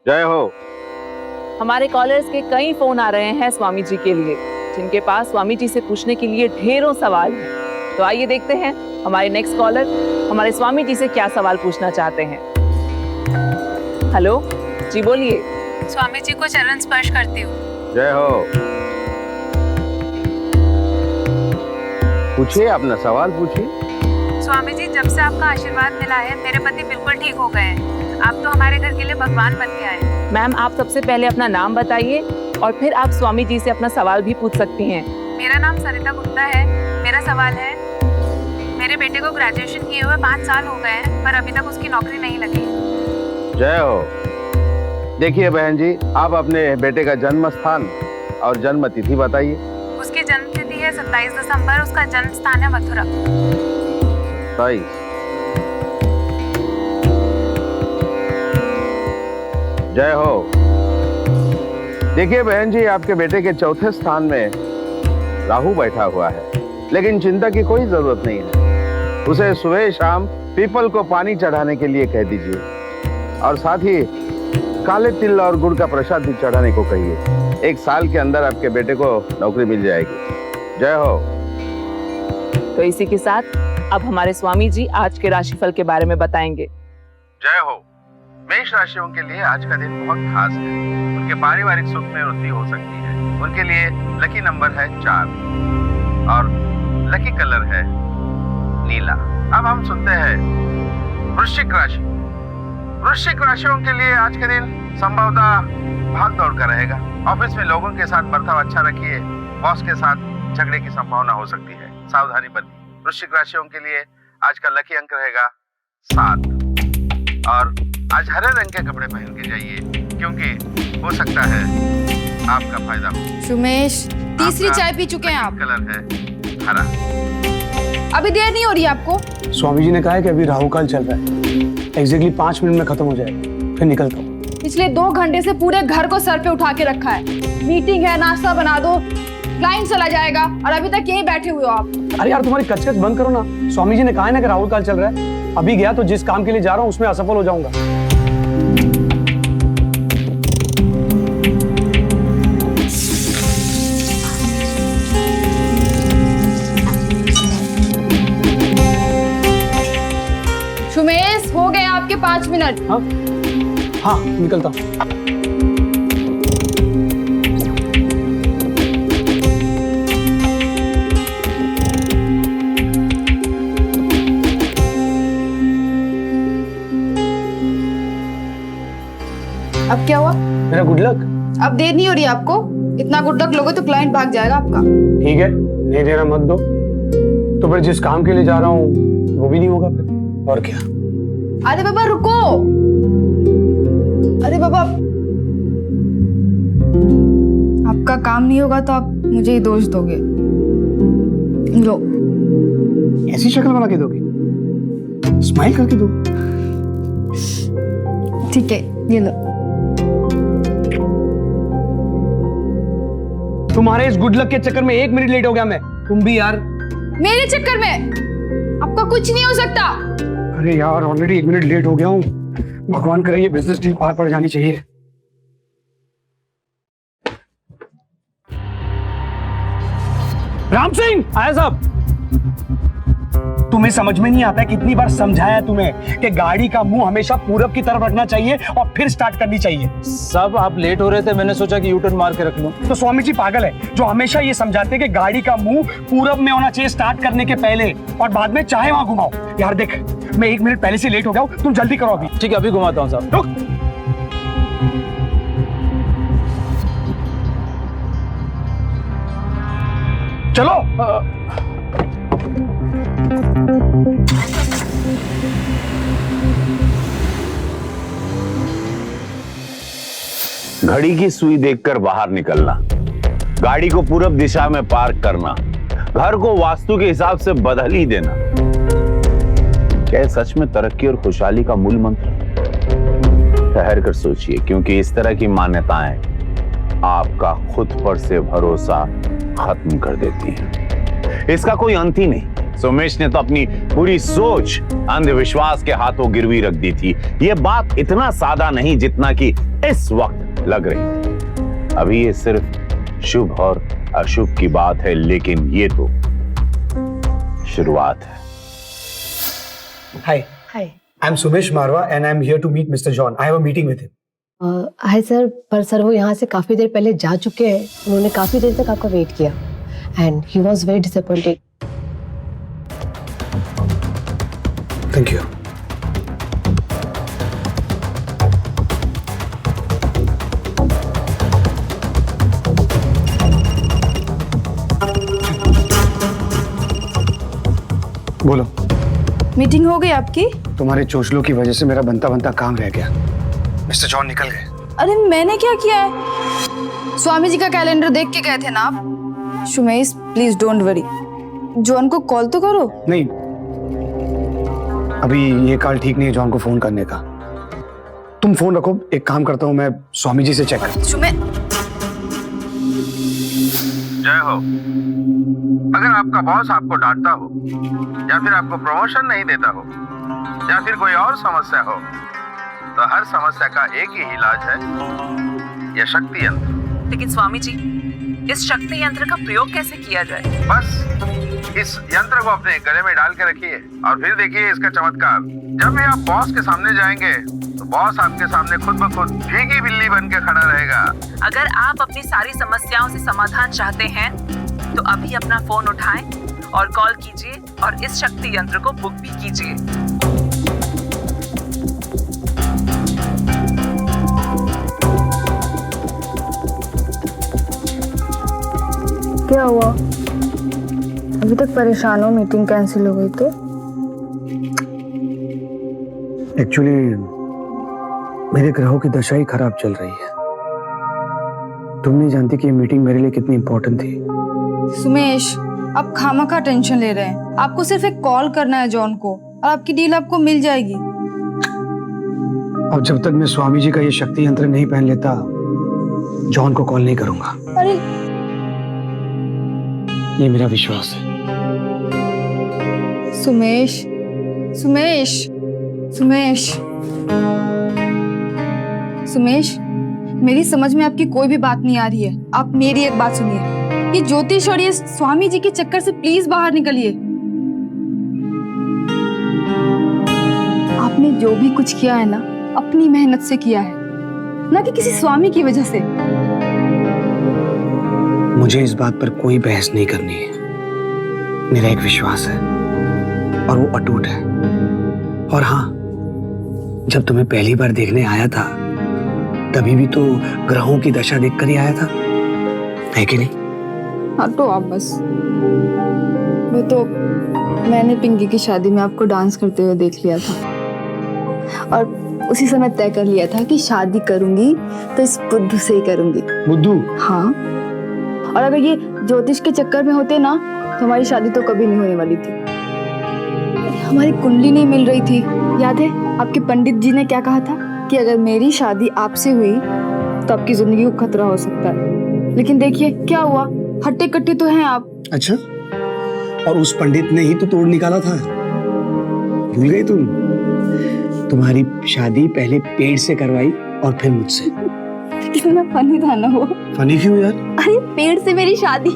जय हो। हमारे कॉलर्स के कई फोन आ रहे हैं स्वामी जी के लिए, जिनके पास स्वामी जी से पूछने के लिए ढेरों सवाल हैं। तो आइए देखते हैं हमारे नेक्स्ट कॉलर हमारे स्वामी जी से क्या सवाल पूछना चाहते हैं। हेलो जी, बोलिए। स्वामी जी को चरण स्पर्श करती हूँ। जय हो। पूछिए, अपना सवाल पूछिए। स्वामी जी, जब से आपका आशीर्वाद मिला है मेरे पति बिल्कुल ठीक हो गए हैं। आप तो हमारे घर के लिए भगवान बन के आए। मैम, आप सबसे पहले अपना नाम बताइए और फिर आप स्वामी जी से अपना सवाल भी पूछ सकती हैं। मेरा नाम सरिता गुप्ता है। मेरा सवाल है, मेरे बेटे को ग्रेजुएशन किए हुए 5 साल हो गए हैं, पर अभी तक उसकी नौकरी नहीं लगी। जय हो। देखिए बहन जी, आप अपने बेटे का जन्म स्थान और जन्म तिथि बताइए। उसकी जन्म तिथि है 27 दिसंबर। उसका जन्म स्थान है मथुरा। 27। जय हो। देखिए बहन जी, आपके बेटे के चौथे स्थान में राहु बैठा हुआ है, लेकिन चिंता की कोई जरूरत नहीं है। उसे सुबह शाम पीपल को पानी चढ़ाने के लिए कह दीजिए और साथ ही काले तिल और गुड़ का प्रसाद भी चढ़ाने को कहिए। 1 साल के अंदर आपके बेटे को नौकरी मिल जाएगी। जय हो। तो इसी के साथ अब हमारे स्वामी जी आज के राशिफल के बारे में बताएंगे। जय हो। मेष राशियों के लिए आज का दिन बहुत खास है। उनके पारिवारिक सुख में वृद्धि हो सकती है। उनके लिए लकी नंबर है 4 और लकी कलर है नीला। अब हम सुनते हैं वृश्चिक राशि। वृश्चिक राशियों के लिए आज के दिन संभवतः भाग दौड़ का रहेगा। ऑफिस में लोगों के साथ बर्ताव अच्छा रखिए। बॉस के साथ झगड़े की संभावना हो सकती है, सावधानी बरतिए। वृश्चिक राशियों के लिए आज का लकी अंक रहेगा 7 और आज हरे रंग के कपड़े पहन के जाइए, क्योंकि हो सकता है आपका फायदा हो। सुमेश, तीसरी चाय पी चुके हैं आप। कलर है हरा। अभी देर नहीं हो रही आपको? स्वामी जी ने कहा है कि अभी राहु काल चल रहा है, एग्जैक्टली 5 मिनट में खत्म हो जाएगा, फिर निकलता हूँ। पिछले 2 घंटे से पूरे घर को सर पे उठा के रखा है। मीटिंग है, नाश्ता बना दो, क्लाइंट चला जाएगा और अभी तक यहीं बैठे हुए हो आप। अरे यार, तुम्हारी कचकच बंद करो ना। स्वामी जी ने कहा है ना कि राहु काल चल रहा है। अभी गया तो जिस काम के लिए जा रहा हूँ उसमें असफल हो जाऊंगा। सुमेश, हो गए आपके 5 मिनट। हाँ हाँ, निकलता हूँ। अब क्या हुआ? मेरा गुड लक। अब देर नहीं हो रही आपको? इतना गुड लक लोगे तो क्लाइंट भाग जाएगा आपका। ठीक है, नहीं देना मत दो तो फिर जिस काम के लिए जा रहा हूँ वो भी नहीं होगा फिर, और क्या। अरे बाबा रुको। अरे बाबा, आपका काम नहीं होगा तो आप मुझे ही दोष दोगे। लो, ऐसी शक्ल बना के दोगे? स्माइल करके दो। ठीक है, ये लो। तुम्हारे इस गुड लक के चक्कर में 1 मिनट लेट हो गया मैं। तुम भी यार। मेरे चक्कर में आपका कुछ नहीं हो सकता। अरे यार, ऑलरेडी 1 मिनट लेट हो गया हूँ। भगवान करे ये बिजनेस डील पार पड़ जानी चाहिए। राम सिंह आया साहब। तुम्हें समझ में नहीं आता है, कितनी बार समझाया तुम्हें कि गाड़ी का मुंह हमेशा पूरब की तरफ रखना चाहिए और फिर स्टार्ट करनी चाहिए। सब आप लेट हो रहे थे, मैंने सोचा कि यू टर्न मार के रख लूं। तो स्वामी जी पागल है जो हमेशा ये समझाते हैं कि गाड़ी का मुंह पूरब में होना चाहिए स्टार्ट करने के पहले, और बाद में चाहे वहां घुमाओ। यार देख, मैं 1 मिनट पहले से लेट हो गया हूं, तुम जल्दी करो अभी। ठीक है, अभी घुमाता हूं साहब। रुक। चलो। घड़ी की सुई देखकर बाहर निकलना, गाड़ी को पूरब दिशा में पार्क करना, घर को वास्तु के हिसाब से बदल ही देना, क्या सच में तरक्की और खुशहाली का मूल मंत्र? ठहर कर सोचिए, क्योंकि इस तरह की मान्यताएं आपका खुद पर से भरोसा खत्म कर देती हैं। इसका कोई अंत ही नहीं। सुमेश ने तो अपनी पूरी सोच अंधविश्वास के हाथों गिरवी रख दी थी। ये बात इतना सादा नहीं जितना कि इस वक्त लग रही थी। अभी ये सिर्फ शुभ और अशुभ की बात है, लेकिन ये तो शुरुआत है। Hi, hi I'm Sumesh Marwa and I'm here to meet Mr. John. I have a meeting with him. Hi sir, पर सर वो यहाँ से काफी देर पहले जा चुके हैं। उन्होंने काफी देर तक आपका वेट किया and he was very disappointed. Thank you. बोलो। मीटिंग हो गई आपकी? तुम्हारे चोचलों की वजह से मेरा बनता बनता काम रह गया। मिस्टर जॉन निकल गए। अरे मैंने क्या किया है? स्वामी जी का कैलेंडर देख के गए थे ना आप? Sumesh please don't worry, John को कॉल तो करो। नहीं, अभी ये कॉल ठीक नहीं है जॉन को फोन करने का। तुम फोन रखो, एक काम करता हूँ मैं स्वामी जी से चेक करता जय हो। अगर आपका बॉस आपको डांटता हो या फिर आपको प्रमोशन नहीं देता हो या फिर कोई और समस्या हो, तो हर समस्या का एक ही इलाज है, यह शक्ति यंत्र। लेकिन स्वामी जी, इस शक्ति यंत्र का प्रयोग कैसे किया जाए? बस इस यंत्र को अपने गले में डाल के रखिए और फिर देखिए इसका चमत्कार। जब भी आप बॉस के सामने जाएंगे तो बॉस आपके सामने खुद ब खुद भीगी बिल्ली बन के खड़ा रहेगा। अगर आप अपनी सारी समस्याओं से समाधान चाहते हैं तो अभी अपना फोन उठाएं और कॉल कीजिए और इस शक्ति यंत्र को बुक भी कीजिए। क्या हुआ? अभी तक परेशान हो? मीटिंग कैंसिल हो गई तो? एक्चुअली मेरे ग्रहों की दशा ही खराब चल रही है। तुम नहीं जानती कि ये मीटिंग मेरे लिए कितनी इंपॉर्टेंट थी। सुमेश, आप खामखा टेंशन ले रहे हैं। आपको सिर्फ एक कॉल करना है जॉन को और आपकी डील आपको मिल जाएगी। अब जब तक मैं स्वामी जी का ये शक्ति यंत्र नहीं पहन लेता, जॉन को कॉल नहीं करूंगा। अरे ये मेरा विश्वास है। सुमेश, सुमेश, सुमेश, सुमेश, मेरी समझ में आपकी कोई भी बात नहीं आ रही है। आप मेरी एक बात सुनिए, ये ज्योतिष और ये स्वामी जी के चक्कर से प्लीज बाहर निकलिए। आपने जो भी कुछ किया है ना, अपनी मेहनत से किया है, ना कि किसी स्वामी की वजह से। मुझे इस बात पर कोई बहस नहीं करनी है। मेरा एक विश्वास है और वो अटूट है। और हाँ, जब तुम्हें पहली बार देखने आया था तभी भी तो ग्रहों की दशा देखकर ही आया था, है कि नहीं? हाँ तो आप बस, वो तो मैंने पिंकी की शादी में आपको डांस करते हुए देख लिया था और उसी समय तय कर लिया था कि शादी करूंगी तो इस बुद्धू से ही करूंगी। बुद्धू? हाँ, और अगर ये ज्योतिष के चक्कर में होते ना तो हमारी शादी तो कभी नहीं होने वाली थी। हमारी कुंडली नहीं मिल रही थी। याद है आपके पंडित जी ने क्या कहा था कि अगर मेरी शादी आपसे हुई तो आपकी जिंदगी को खतरा हो सकता है। लेकिन देखिए क्या हुआ, हट्टे कट्टे तो हैं आप। अच्छा, और उस पंडित ने ही तो तोड़ निकाला था। भूल गई तुम? तुम्हारी शादी पहले पेड़ से करवाई और फिर मुझसे। कितना फनी था ना वो। फनी क्यों यार? अरे पेड़ से मेरी शादी।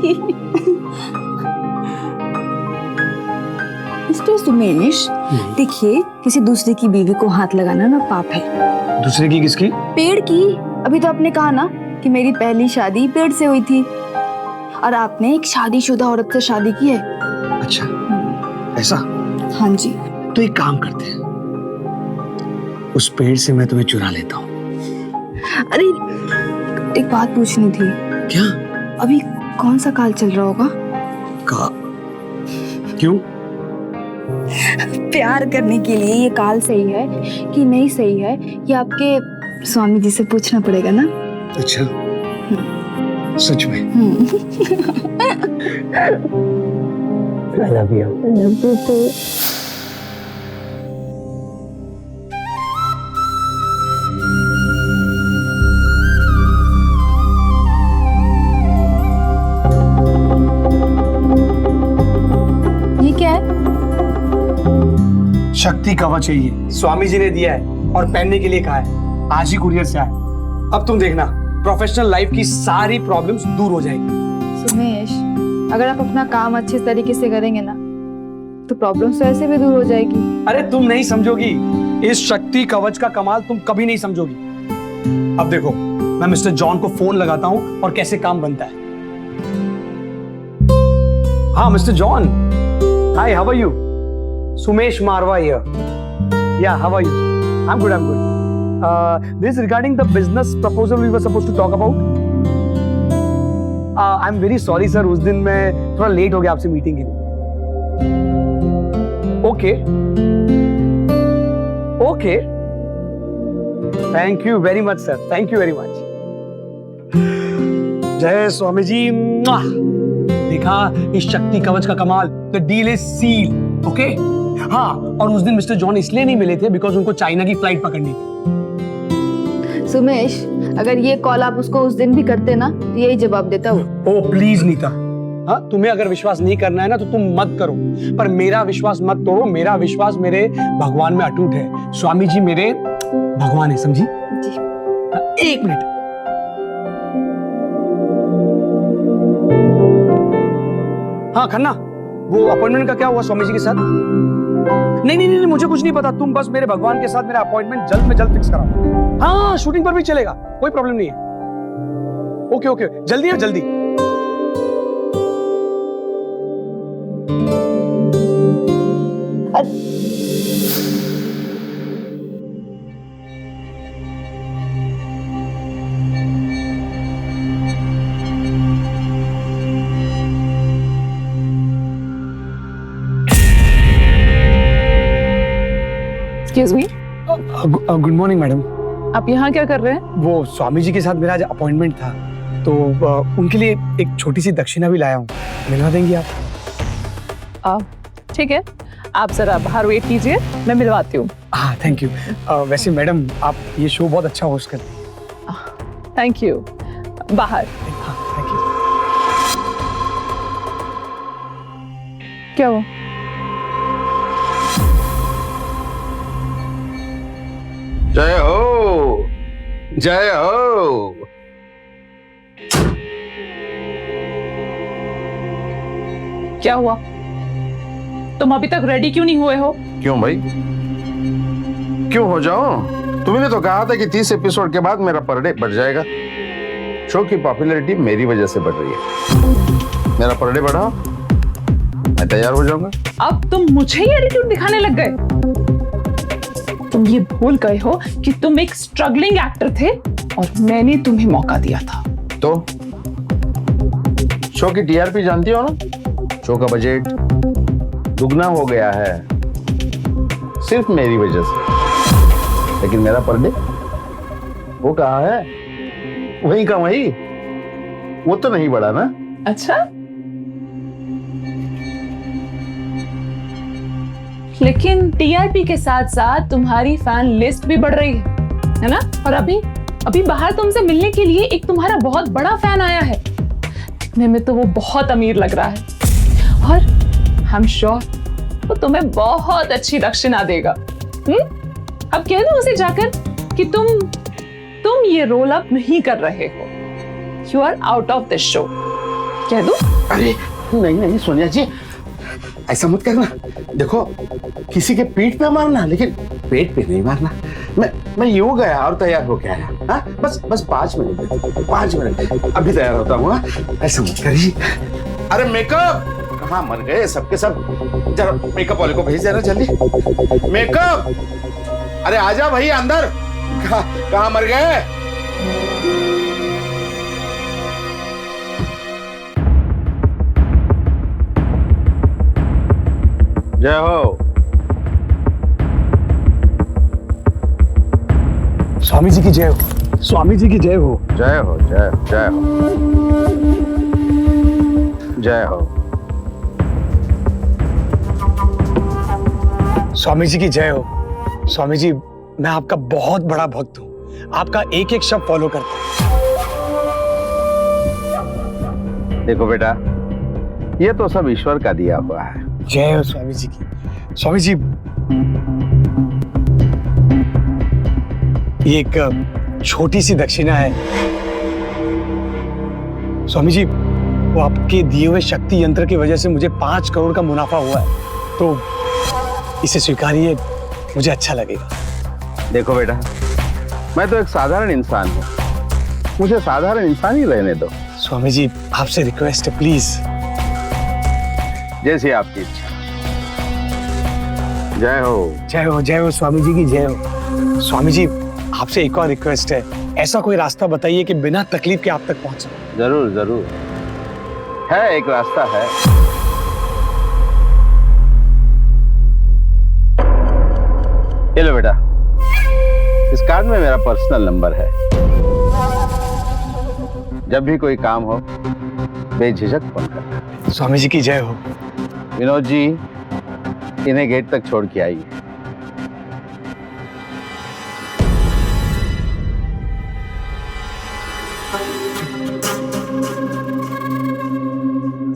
मिस्टर सुमेश, देखिए किसी दूसरे की बीवी को हाथ लगाना ना पाप है। दूसरे की किसकी? पेड़ की। अभी तो आपने कहा ना कि मेरी पहली शादी पेड़ से हुई थी और आपने एक शादीशुदा औरत से शादी की है। अच्छा, ऐसा? हाँ जी। तो एक काम करते हैं, उस पेड़ से मैं तुम्हें चुरा लेता हूँ। अरे एक बात पूछनी थी। क्या? अभी कौन सा काल चल रहा होगा? का? क्यों? प्यार करने के लिए ये काल सही है कि नहीं सही है, ये आपके स्वामी जी से पूछना पड़ेगा ना। अच्छा, सच में? I love you. I love you too. ये क्या है? शक्ति कवच है ये, स्वामी जी ने दिया है और पहनने के लिए कहा है। आज ही कुरियर से आया। अब तुम देखना, प्रोफेशनल लाइफ की सारी प्रॉब्लम्स दूर हो जाएगी। सुमेश, अगर आप अपना काम अच्छे तरीके से करेंगे ना तो प्रॉब्लम्स तो ऐसे भी दूर हो जाएगी। अरे तुम नहीं समझोगी, इस शक्ति कवच का कमाल तुम कभी नहीं समझोगी। अब देखो, मैं मिस्टर जॉन को फोन लगाता हूं और कैसे काम बनता है। हाँ mister John, hi, how are you? Sumesh Marwa here. Yeah, how are you? I am good, I am good. This regarding the business proposal we were supposed to talk about. I am very sorry sir, उस दिन मैं थोड़ा late हो गया आपसे meeting के लिए। Okay okay, thank you very much sir, thank you very much. जय स्वामी जी। देखा इस शक्ति कवच का कमाल। The deal is seal. Okay हाँ, और उस दिन मिस्टर जॉन इसलिए नहीं मिले थे बिकॉज उनको चाइना की फ्लाइट पकड़नी थी। सुमेश, अगर ये कॉल आप उसको उस दिन भी करते ना तो यही जवाब देता वो। ओ प्लीज नीता, हाँ तुम्हें अगर विश्वास नहीं करना है ना तो तुम मत करो, पर मेरा विश्वास मत तोड़ो। मेरा विश्वास मेरे भगवान में अटूट है। स्वामी जी मेरे भगवान है, समझी? जी। एक मिनट। हाँ खन्ना, वो अपॉइंटमेंट का क्या हुआ स्वामी जी के साथ? नहीं नहीं नहीं, मुझे कुछ नहीं पता। तुम बस मेरे भगवान के साथ मेरा अपॉइंटमेंट जल्द में जल्द फिक्स कराओ। हाँ, शूटिंग पर भी चलेगा, कोई प्रॉब्लम नहीं है। ओके ओके, जल्दी है जल्दी। Excuse me, good morning madam. आप यहाँ क्या कर रहे हैं? वो स्वामी जी के साथ मेरा आज अपॉइंटमेंट था, तो उनके लिए एक छोटी सी दक्षिणा भी लाया हूँ, मिलवा देंगी आप? ठीक है, आप जरा बाहर वेट कीजिए, मैं मिलवाती हूँ। हाँ थैंक यू। वैसे मैडम आप ये शो बहुत अच्छा होस्ट करते हैं। Thank you. बाहर। हाँ थैंक यू। क्या हुआ? जय हो, जय हो। क्या हुआ? तुम अभी तक रेडी क्यों नहीं हुए हो? क्यों भाई, क्यों हो जाओ? तुमने तो कहा था कि 30 एपिसोड के बाद मेरा पर डे बढ़ जाएगा। शो की पॉपुलैरिटी मेरी वजह से बढ़ रही है। मेरा पर डे बढ़ाओ, मैं तैयार हो जाऊंगा। अब तुम मुझे ही एटीट्यूड दिखाने लग गए। तुम ये भूल गए हो कि तुम एक स्ट्रगलिंग एक्टर थे और मैंने तुम्हें मौका दिया था। तो शो की टीआरपी जानती हो ना? शो का बजट दुगना हो गया है सिर्फ मेरी वजह से। लेकिन मेरा पर डे वो कहाँ है? वहीं का वहीं, वो तो नहीं बढ़ा ना। अच्छा, लेकिन टीआरपी के साथ साथ तुम्हारी फैन लिस्ट भी बढ़ रही है ना? और अभी बाहर तुमसे मिलने के लिए एक तुम्हारा बहुत बड़ा फैन आया है। दिखने में तो वो बहुत अमीर लग रहा है और आई एम श्योर वो तुम्हें बहुत अच्छी दक्षिणा देगा। अब कह दो उसे जाकर कि तुम ये रोल अप नहीं कर रहे हो, you are out of this show. कह दो? अरे नहीं नहीं सोनिया जी, ऐसा मत करना। देखो, किसी के पीठ पे मारना, लेकिन पेट पे नहीं मारना। मैं यूं गया और तैयार होके आया। हाँ बस 5 मिनट, 5 मिनट, अभी तैयार होता हूँ। ऐसा मत करिए। अरे मेकअप कहाँ मर गए सबके सब? जरा मेकअप वाले को भेज देना जल्दी। मेकअप, अरे आजा भाई अंदर। कहाँ मर गए? जय हो। स्वामी जी की जय हो, स्वामी जी की जय हो। जय हो, जय हो, जय हो, जय हो। स्वामी जी की जय हो। स्वामी जी, मैं आपका बहुत बड़ा भक्त हूँ, आपका एक एक शब्द फॉलो करता हूँ। देखो बेटा, ये तो सब ईश्वर का दिया हुआ है। जय हो स्वामी जी की। स्वामी जी ये एक छोटी सी दक्षिणा है स्वामी जी। वो आपके दिए हुए शक्ति यंत्र की वजह से मुझे 5 करोड़ का मुनाफा हुआ है, तो इसे स्वीकारिए, मुझे अच्छा लगेगा। देखो बेटा, मैं तो एक साधारण इंसान हूँ, मुझे साधारण इंसान ही रहने दो। स्वामी जी आपसे रिक्वेस्ट है, प्लीज। जैसी आपकी इच्छा। जय हो। जय हो, जय हो स्वामी जी की जय हो। स्वामी जी आपसे एक और रिक्वेस्ट है, ऐसा कोई रास्ता बताइए कि बिना तकलीफ के आप तक पहुंच सकूं। जरूर जरूर है, एक रास्ता है। ये लो बेटा, इस कार्ड में मेरा पर्सनल नंबर है। जब भी कोई काम हो बेझिझक फोन करना। स्वामी जी की जय हो। विनोद जी, इन्हें गेट तक छोड़ के आइए।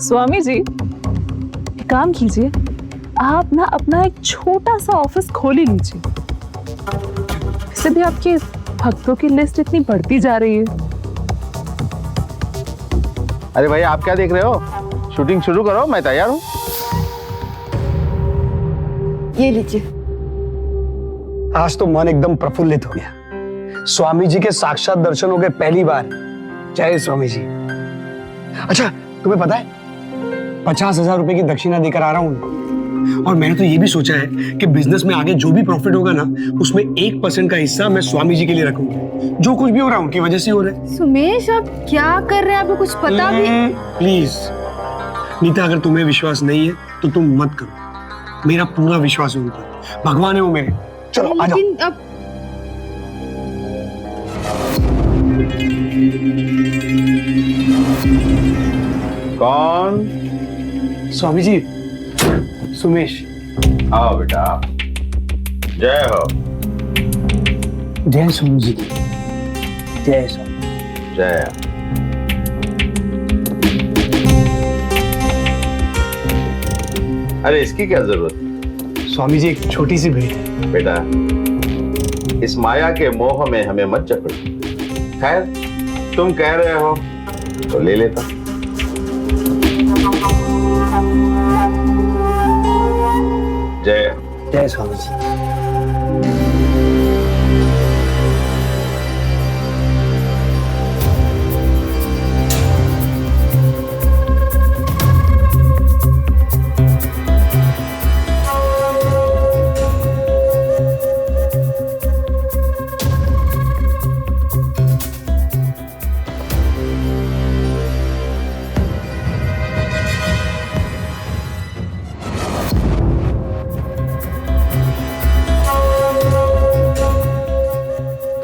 स्वामी जी एक काम कीजिए, आप ना अपना एक छोटा सा ऑफिस खोल ही लीजिए। इससे भी आपके भक्तों की लिस्ट इतनी बढ़ती जा रही है। अरे भाई, आप क्या देख रहे हो? शूटिंग शुरू करो, मैं तैयार हूं। ये लीजिए। आज तो मन एकदम प्रफुल्लित हो गया। स्वामी जी के साक्षात दर्शन हो गए पहली बार। जय स्वामी जी। अच्छा तुम्हें पता है 50,000 रुपए की दक्षिणा देकर आ रहा हूं, और मैंने तो ये भी सोचा है कि बिजनेस में आगे जो भी प्रॉफिट होगा ना, उसमें 1% का हिस्सा मैं स्वामी जी के लिए रखूंगा। जो कुछ भी हो रहा है उनकी वजह से हो रहा है। सुमेश आप क्या कर रहे हैं, आपको कुछ पता भी? प्लीज नीता, अगर तुम्हें विश्वास नहीं है तो तुम मत करो। मेरा पूरा विश्वास है उन पर, भगवान है वो मेरे। चलो आ जाओ। लेकिन अब कौन? स्वामी जी, सुमेश। आओ बेटा। जय हो। जय स्वामी जी। जय स्वामी। जय। अरे इसकी क्या जरूरत? स्वामी जी एक छोटी सी भेंट है। बेटा, इस माया के मोह में हमें मत जकड़ो। खैर, तुम कह रहे हो तो ले लेता। जय। जय स्वामी जी।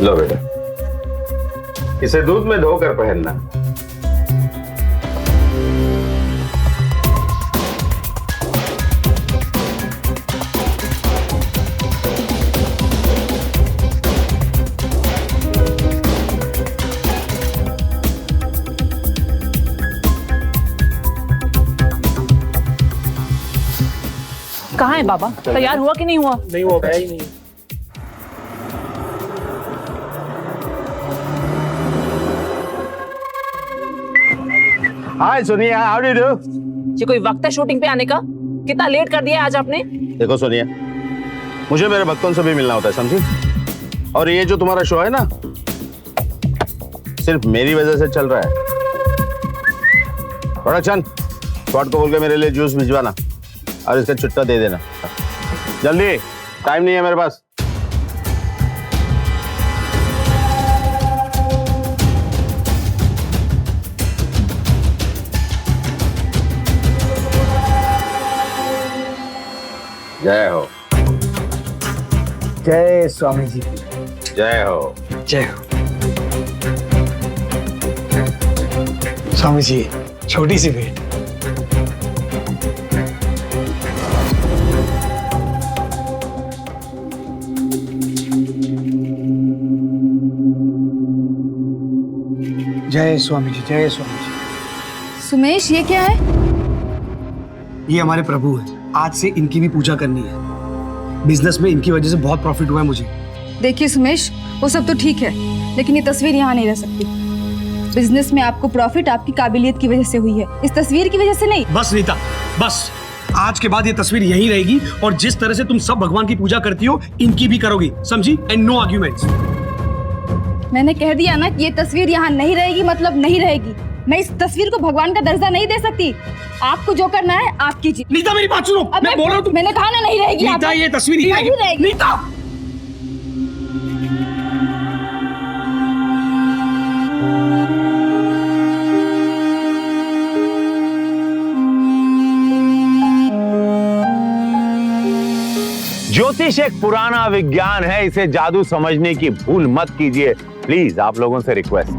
लो बेटा, इसे दूध में धोकर पहनना। कहाँ है बाबा? तैयार हुआ कि नहीं हुआ? नहीं वो है ही नहीं। हाय सोनिया, हाउ डू डू? ये कोई वक्त है शूटिंग पे आने का? कितना लेट कर दिया आज आपने? देखो सोनिया, मुझे मेरे भक्तों से भी मिलना होता है, समझी? और ये जो तुम्हारा शो है ना, सिर्फ मेरी वजह से चल रहा है। प्रोडक्शन, स्क्वाड को बोल के मेरे लिए जूस भिजवाना और इसका चुट्टा दे देना जल्दी, टाइम नहीं है मेरे पास। जय हो। जय स्वामी जी। जय हो। जय हो। स्वामी जी छोटी सी भेंट। जय स्वामी जी। जय स्वामी जी। सुमेश ये क्या है? ये हमारे प्रभु हैं, आज से इनकी भी पूजा करनी है। बिजनेस में इनकी वजह से बहुत प्रॉफिट हुआ है मुझे, देखिए सुमेश, वो सब तो ठीक है, लेकिन ये तस्वीर यहाँ नहीं रह सकती। बिजनेस में आपको प्रॉफिट आपकी काबिलियत की वजह से हुई है, इस तस्वीर की वजह से नहीं। बस नीता, बस। आज के बाद ये तस्वीर यहीं रहेगी और जिस तरह से तुम सब भगवान की पूजा करती हो इनकी भी करोगी, समझी? And no arguments. मैंने कह दिया ना कि ये तस्वीर यहाँ नहीं रहेगी, मतलब नहीं रहेगी। मैं इस तस्वीर को भगवान का दर्जा नहीं दे सकती। आपको जो करना है आप कीजिए। नीता मेरी बात सुनो, मैं बोल रहा हूँ। मैंने कहा ना नहीं रहेगी। नीता ये तस्वीर ही नहीं रहेगी। नीता ज्योतिष एक पुराना विज्ञान है, इसे जादू समझने की भूल मत कीजिए प्लीज, आप लोगों से रिक्वेस्ट।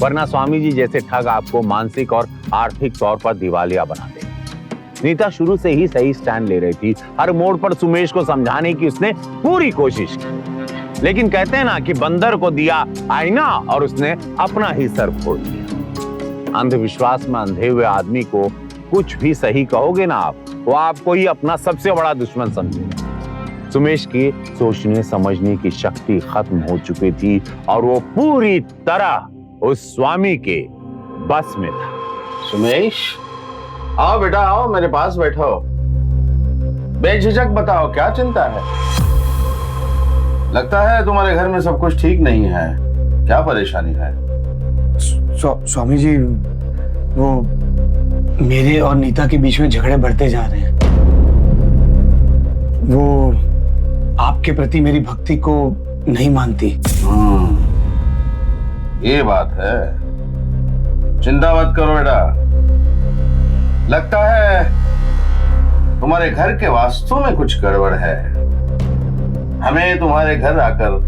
वरना स्वामी जी जैसे ठग आपको मानसिक और आर्थिक तौर पर दिवालिया बना देंगे। नीता शुरू से ही सही स्टैंड ले रही थी, हर मोड़ पर सुमेश को समझाने की उसने पूरी कोशिश की, लेकिन कहते हैं ना कि बंदर को दिया आईना और उसने अपना ही सर फोड़ दिया। अंधविश्वास में अंधे हुए आदमी को कुछ भी सही कहोगे ना आप, वो आपको ही अपना सबसे बड़ा दुश्मन समझेगा। सुमेश की सोचने समझने की शक्ति खत्म हो चुकी थी और वो पूरी तरह उस स्वामी के बस में था। सुमेश, आओ बेटा आओ, मेरे पास बैठो। बेझिझक बताओ, क्या चिंता है? लगता है तुम्हारे घर में सब कुछ ठीक नहीं है, क्या परेशानी है? स्वामी जी, वो मेरे और नीता के बीच में झगड़े बढ़ते जा रहे हैं। वो आपके प्रति मेरी भक्ति को नहीं मानती। ये बात है। चिंता मत करो बेटा, लगता है तुम्हारे घर के वास्तु में कुछ गड़बड़ है। हमें तुम्हारे घर आकर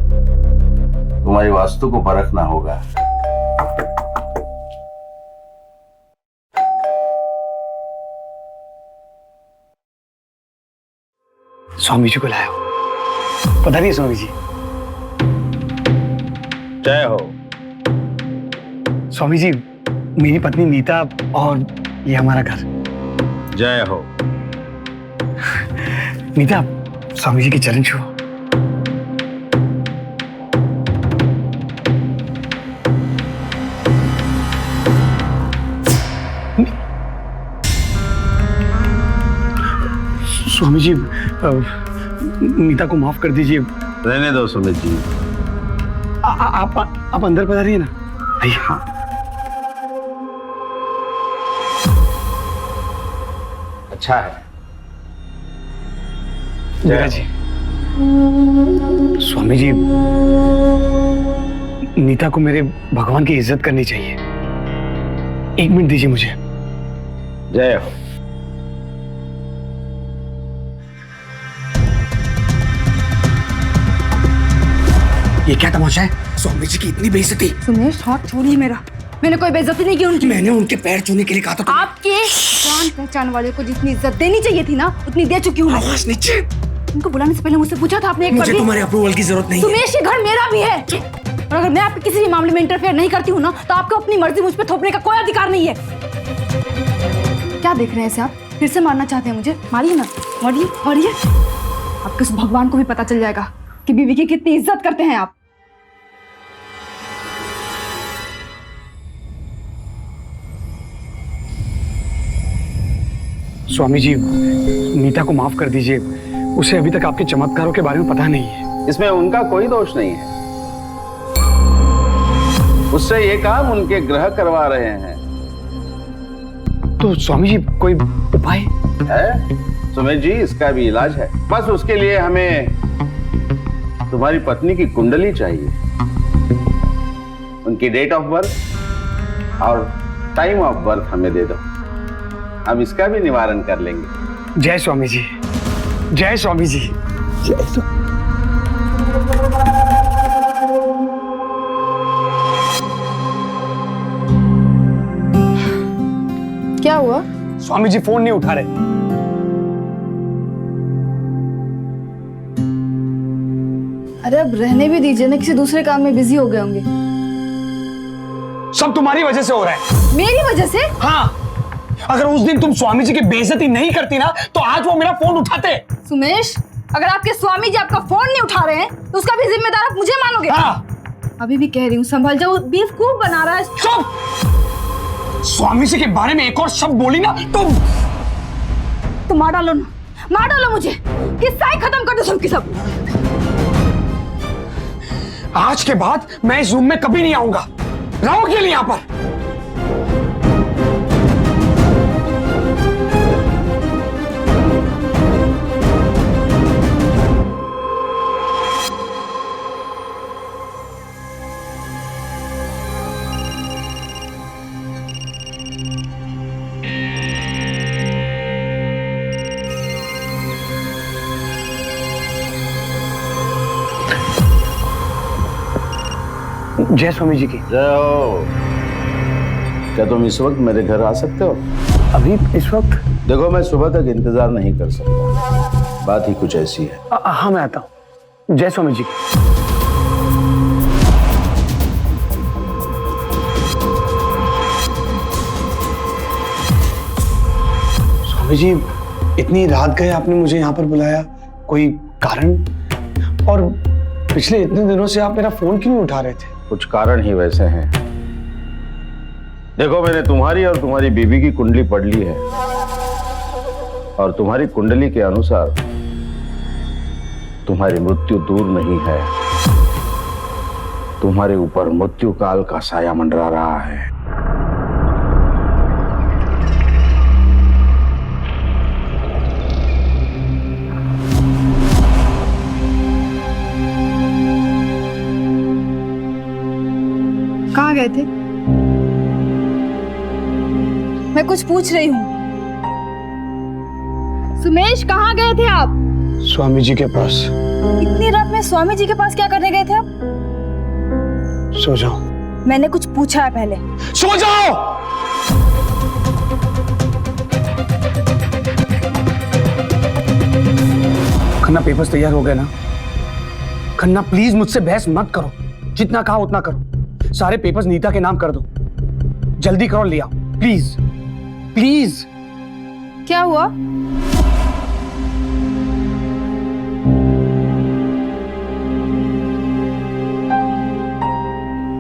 तुम्हारी वास्तु को परखना होगा। स्वामी जी को लाया हो, पता नहीं स्वामी जी। जय हो। स्वामी जी, मेरी पत्नी नीता और ये हमारा घर। जय हो। नीता, स्वामी जी के चरण छुओ। स्वामी जी, नीता को माफ कर दीजिए। रहने दो सुमित जी। आप अंदर पधारिए ना। आइए। हाँ। अच्छा है। जया जी, स्वामी जी, नीता को मेरे भगवान की इज्जत करनी चाहिए। 1 मिनट दीजिए मुझे। जय हो। ये क्या तमाशा है? स्वामी जी की इतनी बेइज्जती। सुमेश, हाथ छोड़िए मेरा। मैंने कोई बेइज्जती नहीं की उनकी। मैंने उनके पैर छूने के लिए कहा था। आपके जान पहचान वाले को जितनी इज्जत देनी चाहिए थी ना, उतनी दे चुकी हूँ। आवाज नीचे। उनको बुलाने से पहले मुझसे पूछा था आपने एक बार मुझे भी? तुम्हारे अप्रूवल की जरूरत नहीं है। सुमेश, ये घर मेरा भी है और अगर मैं आपके किसी भी मामले में इंटरफेयर नहीं करती हूँ ना, तो आपको अपनी मर्जी मुझ पे थोपने का कोई अधिकार नहीं है। क्या देख रहे हैं ऐसे आप? फिर से मारना चाहते हैं मुझे? मारिए ना, मारिए मारिए। आपके उस भगवान को भी पता चल जाएगा कि बीवी की कितनी इज्जत करते हैं आप। स्वामी जी, नीता को माफ कर दीजिए। उसे अभी तक आपके चमत्कारों के बारे में पता नहीं है। इसमें उनका कोई दोष नहीं है। उससे ये काम उनके ग्रह करवा रहे हैं। तो स्वामी जी, कोई उपाय है? सुमेश जी, इसका भी इलाज है। बस उसके लिए हमें तुम्हारी पत्नी की कुंडली चाहिए, उनकी डेट ऑफ बर्थ और टाइम ऑफ बर्थ हमें दे दो, हम इसका भी निवारण कर लेंगे। जय स्वामी जी, जय स्वामी जी, जय स्वामी। क्या हुआ? स्वामी जी फोन नहीं उठा रहे। अरे अब रहने भी दीजिए ना, किसी दूसरे काम में बिजी हो गए होंगे। सब तुम्हारी वजह से हो रहा है। मेरी वजह से? हाँ, अगर उस दिन तुम स्वामी जी की बेइज्जती नहीं करती ना, तो आज वो मेरा फोन उठाते। सुमेश, अगर आपके स्वामी जी आपका फोन नहीं उठा रहे हैं तो उसका भी जिम्मेदार आप मुझे मानोगे? अभी भी कह रही हूँ संभल जाओ, बेवकूफ बना रहा है। चुप! स्वामी जी के बारे में एक और शब्द बोली ना तो मार डालो ना, मार डालो मुझे, किस्सा ही खत्म कर दो सबकी सब। आज के बाद मैं इस रूम में कभी नहीं आऊंगा। रहोगे नहीं यहां पर। जय स्वामी जी की। जय हो। क्या तुम इस वक्त मेरे घर आ सकते हो? अभी इस वक्त? देखो, मैं सुबह तक इंतजार नहीं कर सकता, बात ही कुछ ऐसी है। हाँ, मैं आता हूँ। जय स्वामी जी। स्वामी जी, इतनी रात गए आपने मुझे यहाँ पर बुलाया, कोई कारण? और पिछले इतने दिनों से आप मेरा फोन क्यों नहीं उठा रहे थे? कुछ कारण ही वैसे हैं। देखो, मैंने तुम्हारी और तुम्हारी बीवी की कुंडली पढ़ ली है और तुम्हारी कुंडली के अनुसार तुम्हारी मृत्यु दूर नहीं है। तुम्हारे ऊपर मृत्यु काल का साया मंडरा रहा है। कहाँ गए थे? मैं कुछ पूछ रही हूँ। सुमेश, कहाँ गए थे आप? स्वामी जी के पास। इतनी रात में स्वामी जी के पास क्या करने गए थे आप? सो जाओ। मैंने कुछ पूछा है पहले। सो जाओ। खन्ना, पेपर्स तैयार हो गए ना? खन्ना, प्लीज मुझसे बहस मत करो। जितना कहा उतना करो। सारे पेपर्स नीता के नाम कर दो। जल्दी करो, ले आओ प्लीज प्लीज। क्या हुआ?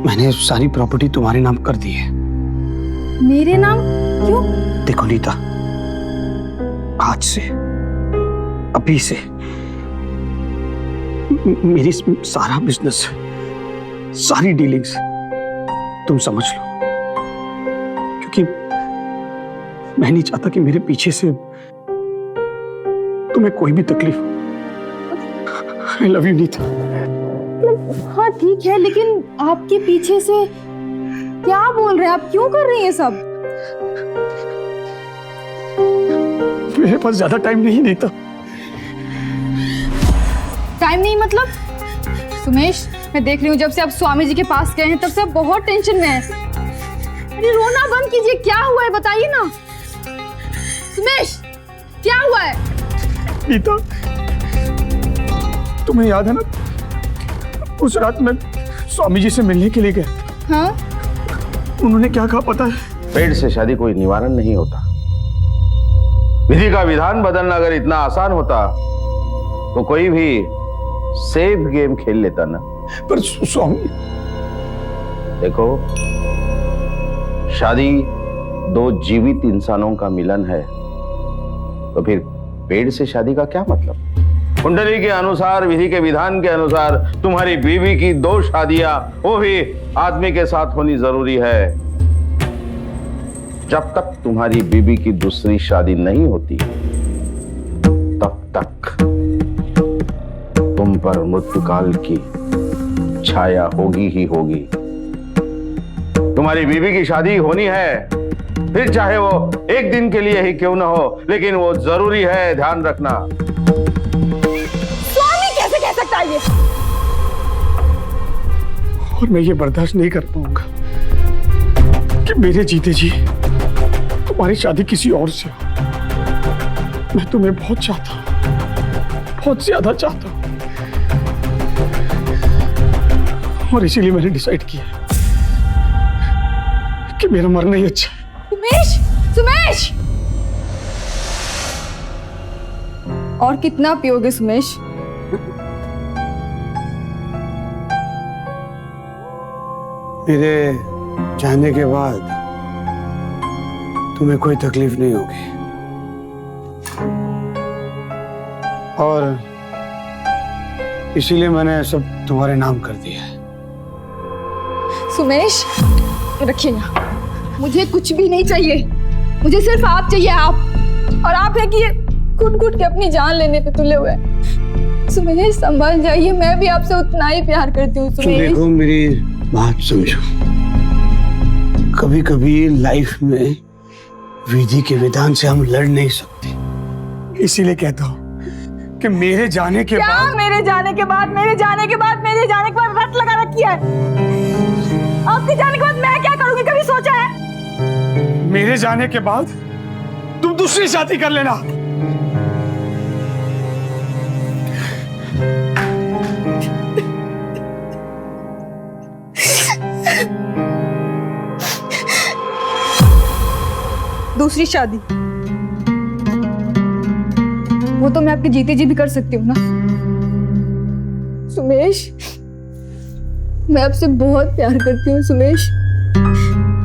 मैंने सारी प्रॉपर्टी तुम्हारे नाम कर दी है। मेरे नाम? क्यों? देखो नीता, आज से, अभी से मेरी सारा बिजनेस, सारी डीलिंग्स तुम समझ लो, क्योंकि मैं नहीं चाहता कि मेरे पीछे से तुम्हें कोई भी तकलीफ हो। I love you Neeta. हाँ ठीक है, लेकिन आपके पीछे से क्या बोल रहे हैं आप? क्यों कर रही हैं सब? मेरे पास ज्यादा टाइम नहीं नीता। टाइम नहीं मतलब? सुमेश, मैं देख रही हूँ जब से आप स्वामी जी के पास गए हैं तब से आप बहुत टेंशन में हैं। अरे रोना बंद कीजिए, क्या हुआ है बताइए ना। सुमेश, क्या हुआ है? नीता, तुम्हें याद है ना, उस रात मैं स्वामी जी से मिलने के लिए गया। हाँ? उन्होंने क्या कहा पता है? पेट से शादी कोई निवारण नहीं होता। विधि का विधान बदलना अगर इतना आसान होता तो कोई भी सेफ गेम खेल लेता ना। पर स्वामी, देखो, शादी दो जीवित इंसानों का मिलन है, तो फिर पेड़ से शादी का क्या मतलब? कुंडली के अनुसार, विधि के विधान के अनुसार तुम्हारी बीवी की 2 शादियां, वो भी आदमी के साथ होनी जरूरी है। जब तक तुम्हारी बीवी की दूसरी शादी नहीं होती तब तक तुम पर मृत्युकाल की छाया होगी ही होगी। तुम्हारी बीवी की शादी होनी है, फिर चाहे वो एक दिन के लिए ही क्यों ना हो, लेकिन वो जरूरी है, ध्यान रखना। स्वामी कैसे कह सकता है ये? और मैं ये बर्दाश्त नहीं कर पाऊंगा कि मेरे जीते जी तुम्हारी शादी किसी और से हो। मैं तुम्हें बहुत चाहता हूं, बहुत ज्यादा चाहता हूं, और इसीलिए मैंने डिसाइड किया कि मेरा मरना ही अच्छा है। सुमेश, सुमेश! और कितना पियोगे सुमेश? मेरे जाने के बाद तुम्हें कोई तकलीफ नहीं होगी और इसीलिए मैंने सब तुम्हारे नाम कर दिया है। सुमेश, रखिए यहाँ। मुझे कुछ भी नहीं चाहिए, मुझे सिर्फ आप चाहिए, आप। और आप है कि ये कूट-कूट के अपनी जान लेने पे तुले हुए हैं। सुमेश संभल जाइए, मैं भी आपसे उतना ही प्यार करती हूँ सुमेश। देखो मेरी बात समझो, कभी कभी लाइफ में विधि के विधान से हम लड़ नहीं सकते, इसीलिए कहता हूँ कि मेरे जाने के बाद मेरे जाने के बाद रट लगा रखी है। आपके जाने के बाद मैं क्या करूंगी, कभी सोचा है? मेरे जाने के बाद तुम दूसरी शादी कर लेना। दूसरी शादी? वो तो मैं आपके जीते जी भी कर सकती हूँ ना सुमेश। मैं आपसे बहुत प्यार करती हूँ सुमेश।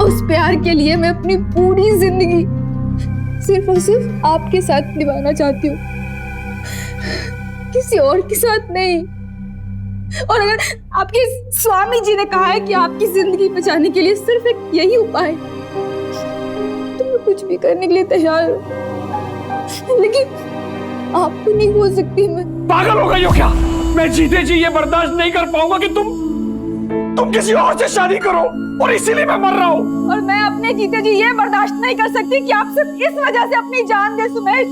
उस प्यार के लिए मैं अपनी पूरी जिंदगी सिर्फ और सिर्फ आपके साथ निभाना चाहती हूँ, किसी और के साथ नहीं। और अगर आपके स्वामी जी ने कहा है कि आपकी जिंदगी बचाने के लिए सिर्फ एक यही उपाय है, तो मैं कुछ भी करने के लिए तैयार हूँ, लेकिन आपको नहीं हो सकती। मैं पागल हो गई हो क्या? मैं जीते जी ये बर्दाश्त नहीं कर पाऊंगा कि तुम किसी और से शादी करो, और इसीलिए मैं मर रहा हूँ। और मैं अपने जीते जी ये बर्दाश्त नहीं कर सकती कि आप सिर्फ इस वजह से अपनी जान दे सुमेश।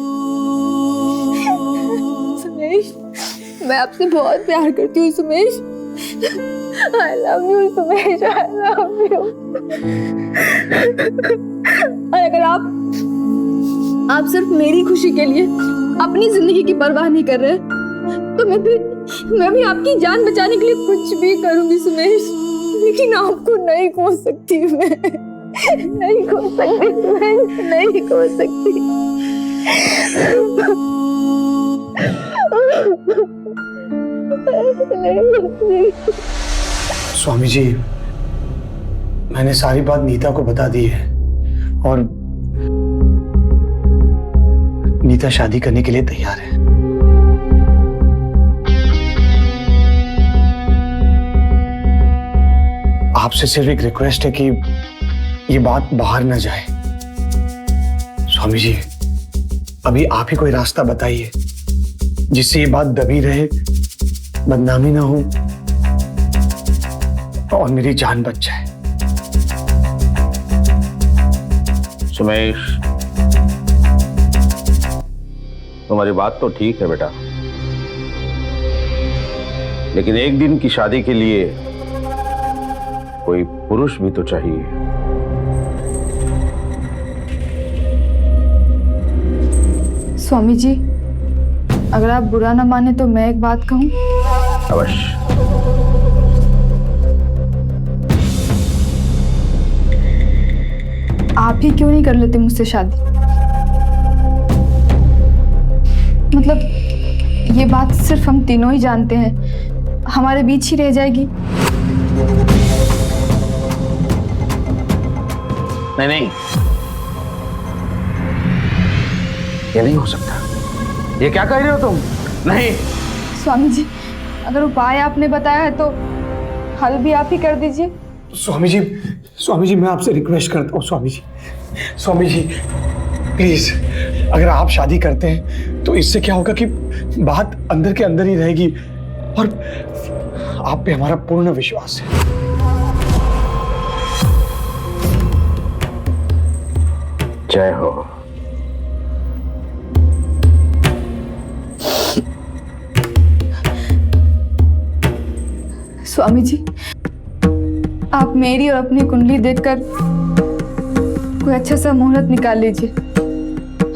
सुमेश, मैं आपसे बहुत प्यार करती हूँ Sumesh. I love you Sumesh, I love you। और अगर आप सिर्फ मेरी खुशी के लिए अपनी जिंदगी की परवाह नहीं कर रहे, तो मैं भी आपकी जान बचाने के लिए कुछ भी करूंगी सुमेश, लेकिन आपको नहीं खो सकती। मैं नहीं खो सकती सुमेश, नहीं खो सकती। स्वामी जी, मैंने सारी बात नीता को बता दी है और नीता शादी करने के लिए तैयार है। आपसे सिर्फ एक रिक्वेस्ट है कि ये बात बाहर न जाए। स्वामी जी, अभी आप ही कोई रास्ता बताइए जिससे ये बात दबी रहे, बदनामी ना हो और मेरी जान बच जाए। सुमेश, तुम्हारी बात तो ठीक है बेटा, लेकिन एक दिन की शादी के लिए कोई पुरुष भी तो चाहिए। स्वामी जी, अगर आप बुरा ना माने तो मैं एक बात कहूं? अवश्य। आप ही क्यों नहीं कर लेते मुझसे शादी? मतलब ये बात सिर्फ हम तीनों ही जानते हैं, हमारे बीच ही रह जाएगी। नहीं, ये नहीं हो सकता। ये क्या कह रहे हो तुम? नहीं। स्वामी जी, अगर उपाय आपने बताया है तो हल भी आप ही कर दीजिए। स्वामी जी मैं आपसे रिक्वेस्ट करता हूँ। स्वामी जी प्लीज, अगर आप शादी करते हैं तो इससे क्या होगा कि बात अंदर के अंदर ही रहेगी और आप पे हमारा पूर्ण विश्वास है। जय हो। स्वामी जी, आप मेरी और अपनी कुंडली देखकर कोई अच्छा सा मुहूर्त निकाल लीजिए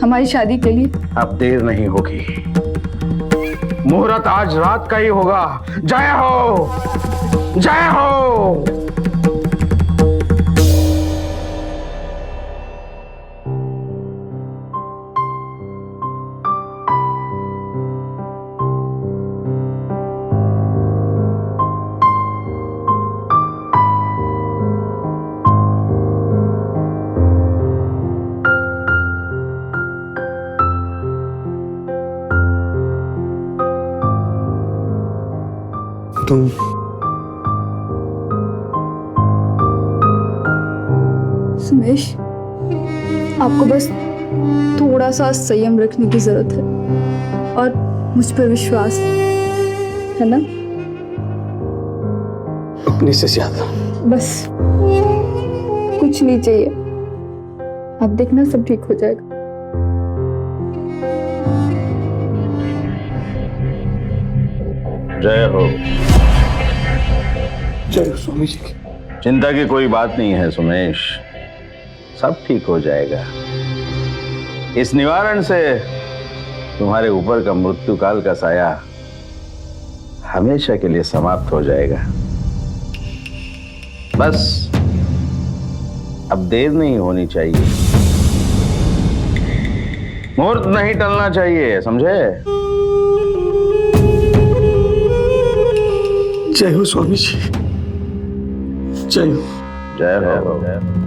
हमारी शादी के लिए। अब देर नहीं होगी, मुहूर्त आज रात का ही होगा। जय हो, जय हो। सुमेश, आपको बस थोड़ा सा संयम रखने की जरूरत है और मुझ पर विश्वास है ना? अपने से ज्यादा। बस कुछ नहीं चाहिए, आप देखना सब ठीक हो जाएगा। जय हो। जय हो स्वामी जी की। चिंता की कोई बात नहीं है सुमेश, सब ठीक हो जाएगा। इस निवारण से तुम्हारे ऊपर का मृत्यु काल का साया हमेशा के लिए समाप्त हो जाएगा। बस अब देर नहीं होनी चाहिए, मुहूर्त नहीं टलना चाहिए, समझे? जय हो स्वामी जी, जय हो। जय हो। जय हो।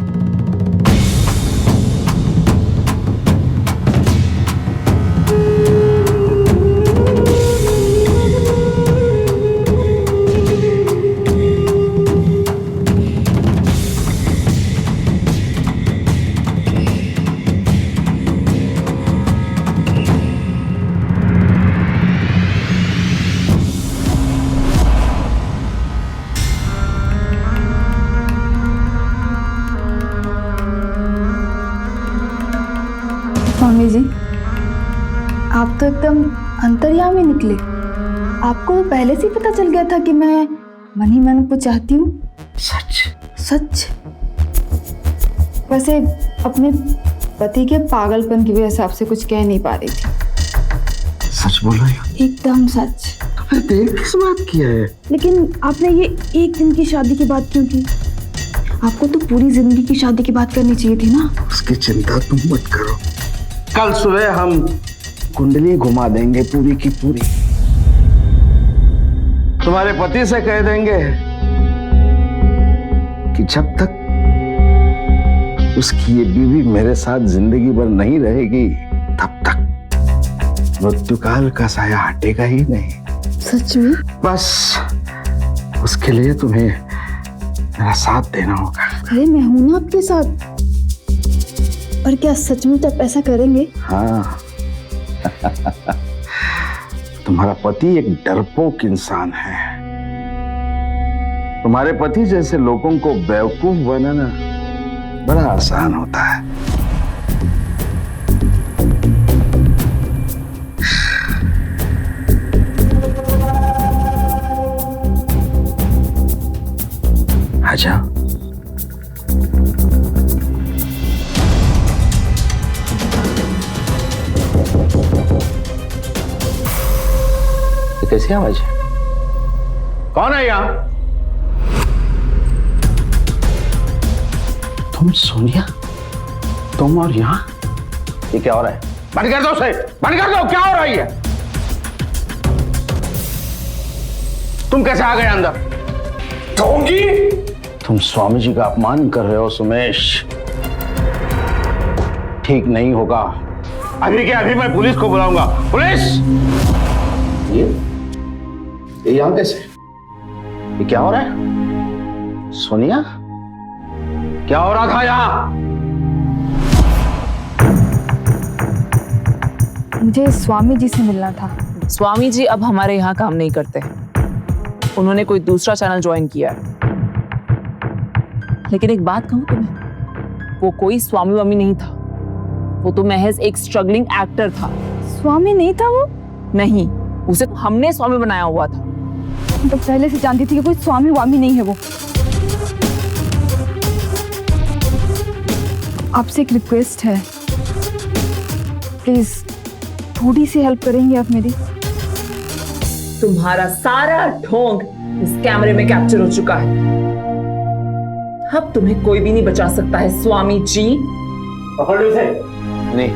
स्वामी जी, आप तो एकदम अंतर्यामी निकले। आपको तो पहले से ही पता चल गया था कि मैं मन ही मन को चाहती हूँ। सच? सच? वैसे अपने पति के पागलपन की वजह से आपसे कुछ कह नहीं पा रही थी। सच बोल रही हो? एकदम सच। तो फिर देर किस बात किया है? लेकिन आपने ये एक दिन की शादी की बात क्यों की? आपको तो पूरी जिंदगी की शादी की बात करनी चाहिए थी ना। उसकी चिंता तुम मत करो, कल सुबह हम कुंडली घुमा देंगे पूरी की पूरी। तुम्हारे पति से कह देंगे कि जब तक उसकी ये बीवी मेरे साथ जिंदगी भर नहीं रहेगी तब तक मृत्युकाल का साया हटेगा ही नहीं। सच में? बस उसके लिए तुम्हें मेरा साथ देना होगा। अरे मैं हूं ना आपके साथ। और क्या सचमुच आप ऐसा करेंगे? हाँ। तुम्हारा पति एक डरपोक इंसान है। तुम्हारे पति जैसे लोगों को बेवकूफ बनाना बड़ा आसान होता है। आजा। कैसी आवाज है? कौन है यहाँ? तुम सोनिया? तुम और यहाँ? ये क्या हो रहा है? बंद कर दो उसे! बंद कर दो! क्या हो रहा है? तुम कैसे आ गए अंदर? ढोंगी! तुम स्वामी जी का अपमान कर रहे हो सुमेश। ठीक नहीं होगा। अभी के अभी मैं पुलिस को बुलाऊंगा। पुलिस! ये यहाँ कैसे? ये क्या हो रहा है? सोनिया? क्या हो रहा था यहाँ? मुझे स्वामी जी से मिलना था। स्वामी जी अब हमारे यहाँ काम नहीं करते, उन्होंने कोई दूसरा चैनल ज्वाइन किया है। लेकिन एक बात कहूँ तुम्हें, वो कोई स्वामी वामी नहीं था, वो तो महज एक स्ट्रगलिंग एक्टर था। स्वामी नहीं था वो? नहीं, उसे तो हमने स्वामी बनाया हुआ था। तो पहले से जानती थी कि कोई स्वामी वामी नहीं है वो। आपसे एक रिक्वेस्ट है, प्लीज थोड़ी सी हेल्प करेंगे आप मेरी? तुम्हारा सारा ढोंग इस कैमरे में कैप्चर हो चुका है। अब तुम्हें कोई भी नहीं बचा सकता है स्वामी जी। पकड़ लो इसे। नहीं,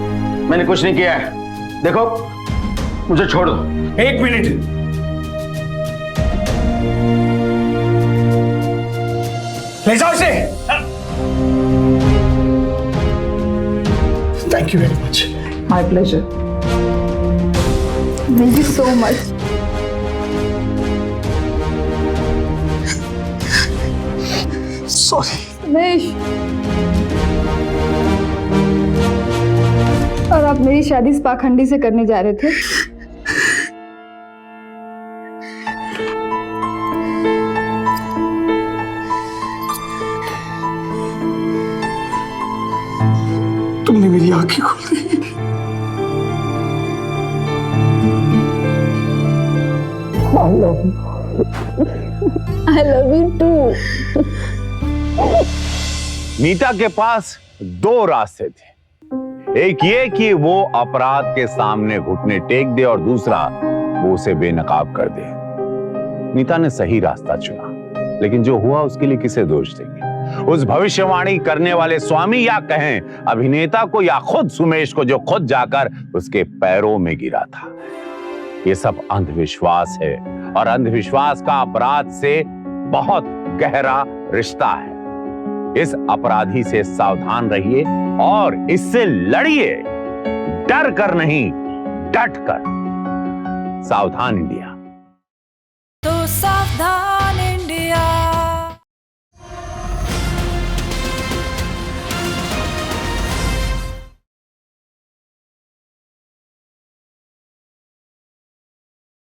मैंने कुछ नहीं किया है। देखो, मुझे छोड़ दो। एक मिनट। ले जाओ इसे। Thank you very much. My pleasure. Thank you so much. Sorry. Ramesh, और आप मेरी शादी इस पाखंडी से करने जा रहे थे। तुमने मेरी आंखें खोल दी। I love you too. मीता के पास दो रास्ते थे, एक ये कि वो अपराध के सामने घुटने टेक दे और दूसरा वो उसे बेनकाब कर दे। मीता ने सही रास्ता चुना, लेकिन जो हुआ उसके लिए किसे दोष देंगे? उस भविष्यवाणी करने वाले स्वामी या कहें अभिनेता को, या खुद सुमेश को जो खुद जाकर उसके पैरों में गिरा था। ये सब अंधविश्वास है और अंधविश्वास का अपराध से बहुत गहरा रिश्ता है। इस अपराधी से सावधान रहिए और इससे लड़िए, डर कर नहीं, डट कर। सावधान इंडिया। तो सावधान।